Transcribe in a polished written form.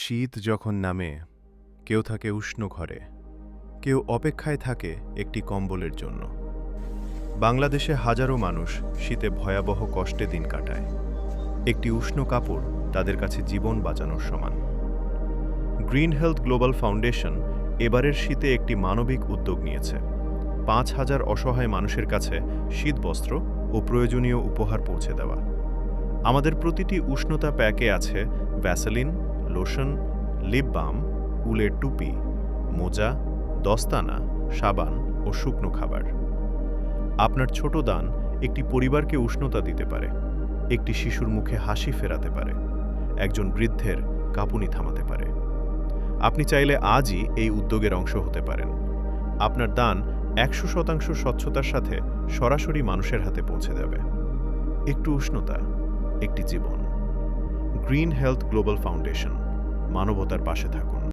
শীত যখন নামে, কেউ থাকে উষ্ণ ঘরে, কেউ অপেক্ষায় থাকে একটি কম্বলের জন্য। বাংলাদেশে হাজারো মানুষ শীতে ভয়াবহ কষ্টে দিন কাটায়। একটি উষ্ণ কাপড় তাদের কাছে জীবন বাঁচানোর সমান। গ্রিন হেলথ গ্লোবাল ফাউন্ডেশন এবারের শীতে একটি মানবিক উদ্যোগ নিয়েছে। ৫,০০০ অসহায় মানুষের কাছে শীতবস্ত্র ও প্রয়োজনীয় উপহার পৌঁছে দেওয়া। আমাদের প্রতিটি উষ্ণতা প্যাকে আছে ভ্যাসেলিন, লোশন, লিপ বাম, উলের টুপি, মোজা, দস্তানা, সাবান ও শুকনো খাবার। আপনার ছোট দান একটি পরিবারকে উষ্ণতা দিতে পারে, একটি শিশুর মুখে হাসি ফেরাতে পারে, একজন বৃদ্ধের কাঁপুনি থামাতে পারে। আপনি চাইলে আজই এই উদ্যোগের অংশ হতে পারেন। আপনার দান ১০০% স্বচ্ছতার সাথে সরাসরি মানুষের হাতে পৌঁছে দেবে। একটু উষ্ণতা, একটি জীবন। গ্রিন হেলথ গ্লোবাল ফাউন্ডেশন, মানবতার পাশে থাকুন।